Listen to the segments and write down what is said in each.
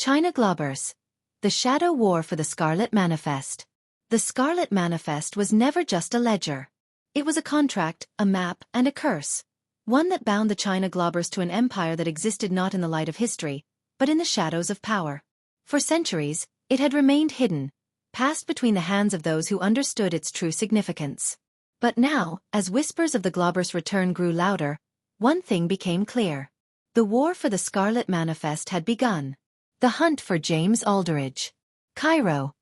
China Globbers. The Shadow War for the Scarlet Manifest. The Scarlet Manifest was never just a ledger. It was a contract, a map, and a curse. One that bound the China Globbers to an empire that existed not in the light of history, but in the shadows of power. For centuries, it had remained hidden, passed between the hands of those who understood its true significance. But now, as whispers of the Globbers' return grew louder, one thing became clear. The war for the Scarlet Manifest had begun. The hunt for James Aldridge. Cairo,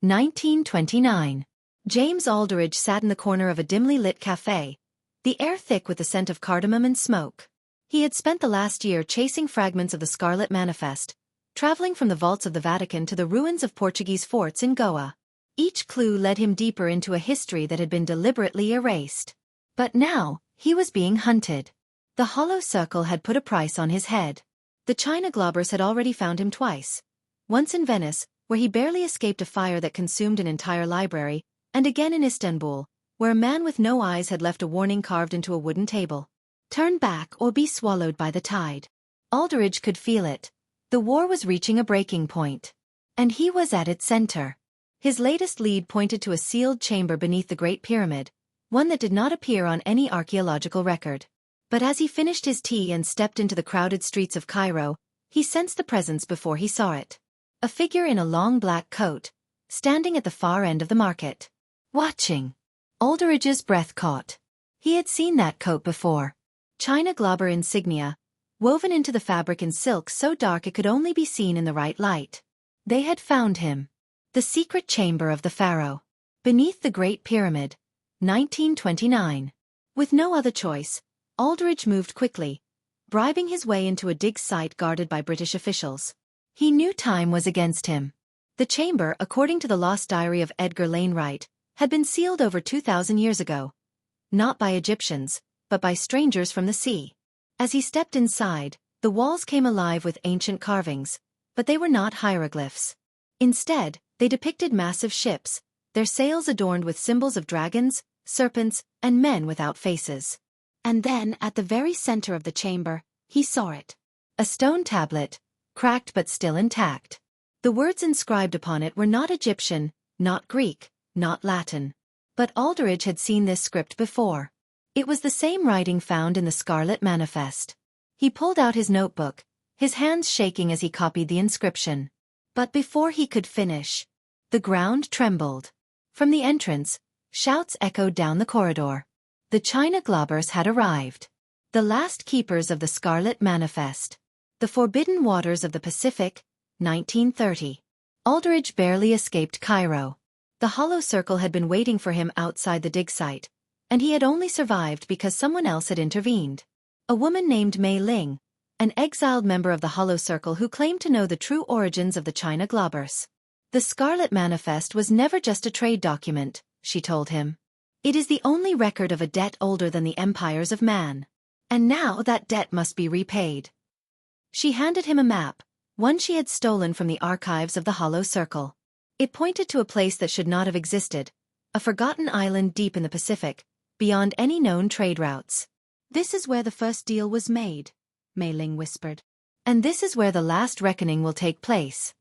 1929. James Aldridge sat in the corner of a dimly lit cafe, the air thick with the scent of cardamom and smoke. He had spent the last year chasing fragments of the Scarlet Manifest, traveling from the vaults of the Vatican to the ruins of Portuguese forts in Goa. Each clue led him deeper into a history that had been deliberately erased. But now, he was being hunted. The Hollow Circle had put a price on his head. The China Globbers had already found him twice. Once in Venice, where he barely escaped a fire that consumed an entire library, and again in Istanbul, where a man with no eyes had left a warning carved into a wooden table. Turn back or be swallowed by the tide. Aldridge could feel it. The war was reaching a breaking point. And he was at its center. His latest lead pointed to a sealed chamber beneath the Great Pyramid, one that did not appear on any archaeological record. But as he finished his tea and stepped into the crowded streets of Cairo, he sensed the presence before he saw it. A figure in a long black coat, standing at the far end of the market. Watching. Aldridge's breath caught. He had seen that coat before. China Globber insignia, woven into the fabric in silk so dark it could only be seen in the right light. They had found him. The secret chamber of the pharaoh. Beneath the Great Pyramid. 1929. With no other choice, Aldridge moved quickly, bribing his way into a dig site guarded by British officials. He knew time was against him. The chamber, according to the lost diary of Edgar Wainwright, had been sealed over 2,000 years ago. Not by Egyptians, but by strangers from the sea. As he stepped inside, the walls came alive with ancient carvings, but they were not hieroglyphs. Instead, they depicted massive ships, their sails adorned with symbols of dragons, serpents, and men without faces. And then, at the very center of the chamber, he saw it. A stone tablet, cracked but still intact. The words inscribed upon it were not Egyptian, not Greek, not Latin. But Aldridge had seen this script before. It was the same writing found in the Scarlet Manifest. He pulled out his notebook, his hands shaking as he copied the inscription. But before he could finish, the ground trembled. From the entrance, shouts echoed down the corridor. The China Globbers had arrived. The last keepers of the Scarlet Manifest. The forbidden waters of the Pacific, 1930. Aldridge barely escaped Cairo. The Hollow Circle had been waiting for him outside the dig site, and he had only survived because someone else had intervened. A woman named Mei Ling, an exiled member of the Hollow Circle who claimed to know the true origins of the China Globbers. The Scarlet Manifest was never just a trade document, she told him. It is the only record of a debt older than the empires of man. And now that debt must be repaid. She handed him a map, one she had stolen from the archives of the Hollow Circle. It pointed to a place that should not have existed, a forgotten island deep in the Pacific, beyond any known trade routes. This is where the first deal was made, Mei Ling whispered. And this is where the last reckoning will take place.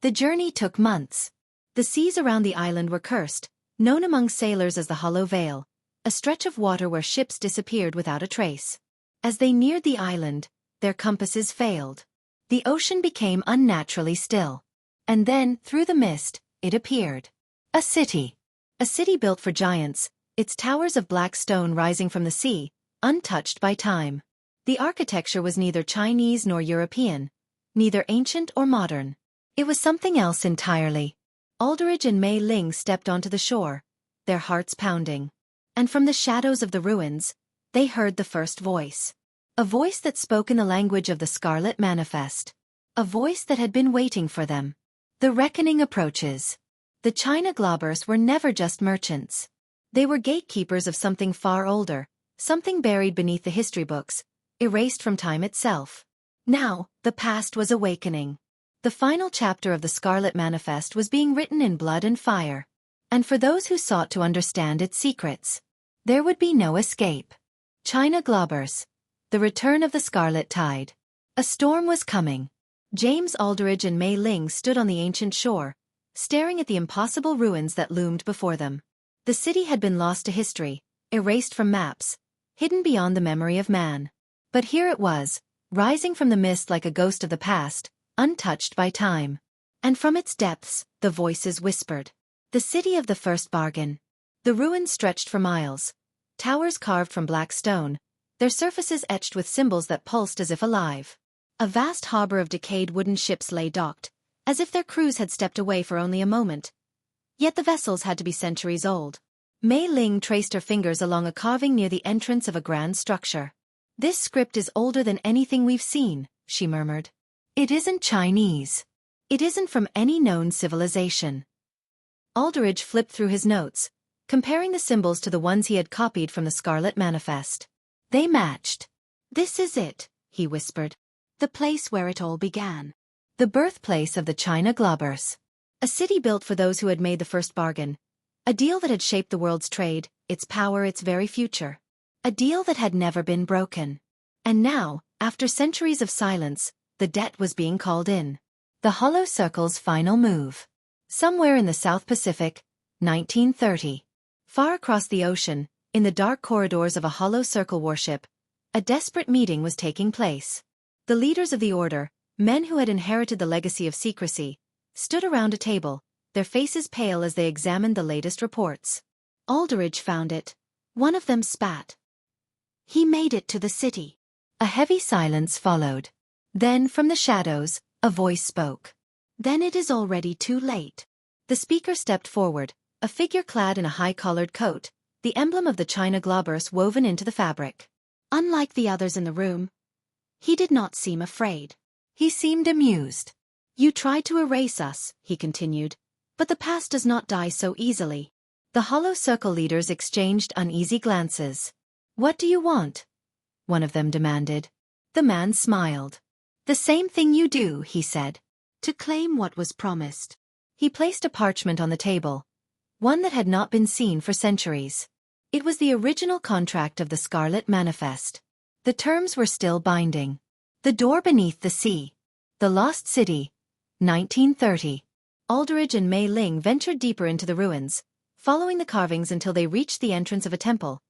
The journey took months. The seas around the island were cursed, known among sailors as the Hollow Veil, a stretch of water where ships disappeared without a trace. As they neared the island, their compasses failed. The ocean became unnaturally still. And then, through the mist, it appeared. A city. A city built for giants, its towers of black stone rising from the sea, untouched by time. The architecture was neither Chinese nor European, neither ancient or modern. It was something else entirely. Aldridge and Mei Ling stepped onto the shore, their hearts pounding. And from the shadows of the ruins, they heard the first voice. A voice that spoke in the language of the Scarlet Manifest. A voice that had been waiting for them. The reckoning approaches. The China Globbers were never just merchants. They were gatekeepers of something far older, something buried beneath the history books, erased from time itself. Now, the past was awakening. The final chapter of the Scarlet Manifest was being written in blood and fire. And for those who sought to understand its secrets, there would be no escape. China Globbers. The return of the Scarlet Tide. A storm was coming. James Aldridge and Mei Ling stood on the ancient shore, staring at the impossible ruins that loomed before them. The city had been lost to history, erased from maps, hidden beyond the memory of man. But here it was, rising from the mist like a ghost of the past, untouched by time. And from its depths, the voices whispered. The city of the first bargain. The ruins stretched for miles. Towers carved from black stone, their surfaces etched with symbols that pulsed as if alive. A vast harbor of decayed wooden ships lay docked, as if their crews had stepped away for only a moment. Yet the vessels had to be centuries old. Mei Ling traced her fingers along a carving near the entrance of a grand structure. This script is older than anything we've seen, she murmured. It isn't Chinese. It isn't from any known civilization. Aldridge flipped through his notes, comparing the symbols to the ones he had copied from the Scarlet Manifest. They matched. This is it, he whispered. The place where it all began. The birthplace of the China Globbers. A city built for those who had made the first bargain. A deal that had shaped the world's trade, its power, its very future. A deal that had never been broken. And now, after centuries of silence, the debt was being called in. The Hollow Circle's final move. Somewhere in the South Pacific, 1930. Far across the ocean, in the dark corridors of a Hollow Circle warship, a desperate meeting was taking place. The leaders of the Order, men who had inherited the legacy of secrecy, stood around a table, their faces pale as they examined the latest reports. Aldridge found it. One of them spat. He made it to the city. A heavy silence followed. Then, from the shadows, a voice spoke. Then it is already too late. The speaker stepped forward, a figure clad in a high-collared coat, the emblem of the China Globbers woven into the fabric. Unlike the others in the room, he did not seem afraid. He seemed amused. You tried to erase us, he continued, but the past does not die so easily. The Hollow Circle leaders exchanged uneasy glances. What do you want? One of them demanded. The man smiled. The same thing you do, he said. To claim what was promised. He placed a parchment on the table, one that had not been seen for centuries. It was the original contract of the Scarlet Manifest. The terms were still binding. The Door Beneath the Sea. The Lost City. 1930. Aldridge and Mei Ling ventured deeper into the ruins, following the carvings until they reached the entrance of a temple,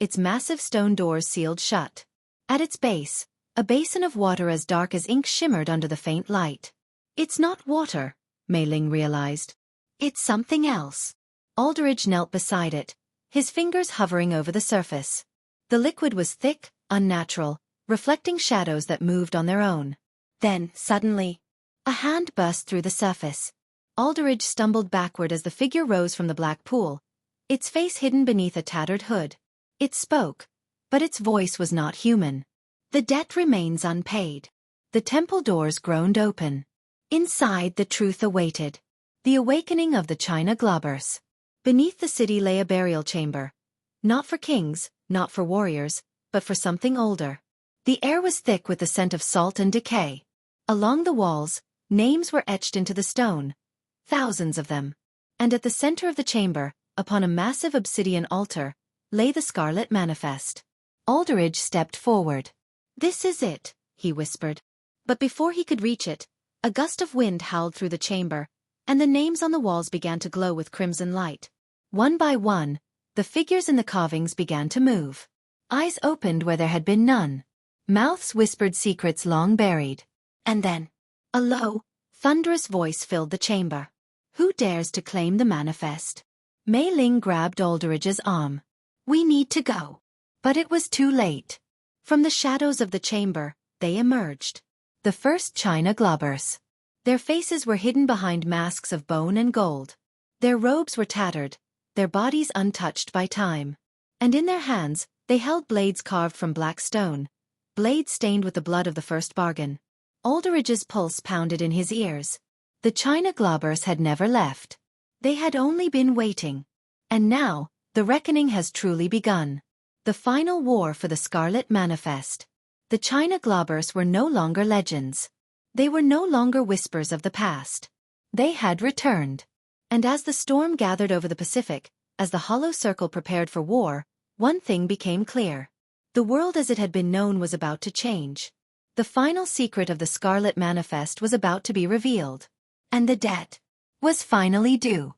its massive stone doors sealed shut. At its base, a basin of water as dark as ink shimmered under the faint light. It's not water, Mei Ling realized. It's something else. Aldridge knelt beside it, his fingers hovering over the surface. The liquid was thick, unnatural, reflecting shadows that moved on their own. Then, suddenly, a hand burst through the surface. Aldridge stumbled backward as the figure rose from the black pool, its face hidden beneath a tattered hood. It spoke, but its voice was not human. The debt remains unpaid. The temple doors groaned open. Inside, the truth awaited. The awakening of the China Globbers. Beneath the city lay a burial chamber. Not for kings, not for warriors, but for something older. The air was thick with the scent of salt and decay. Along the walls, names were etched into the stone. Thousands of them. And at the center of the chamber, upon a massive obsidian altar, lay the Scarlet Manifest. Aldridge stepped forward. This is it, he whispered. But before he could reach it, a gust of wind howled through the chamber, and the names on the walls began to glow with crimson light. One by one, the figures in the carvings began to move. Eyes opened where there had been none. Mouths whispered secrets long buried. And then, a low, thunderous voice filled the chamber. Who dares to claim the manifest? Mei Ling grabbed Aldridge's arm. We need to go. But it was too late. From the shadows of the chamber, they emerged. The first China Globbers. Their faces were hidden behind masks of bone and gold. Their robes were tattered, their bodies untouched by time. And in their hands, they held blades carved from black stone, blades stained with the blood of the first bargain. Aldridge's pulse pounded in his ears. The China Globbers had never left. They had only been waiting. And now, the reckoning has truly begun. The final war for the Scarlet Manifest. The China Globbers were no longer legends. They were no longer whispers of the past. They had returned. And as the storm gathered over the Pacific, as the Hollow Circle prepared for war, one thing became clear. The world as it had been known was about to change. The final secret of the Scarlet Manifest was about to be revealed. And the debt was finally due.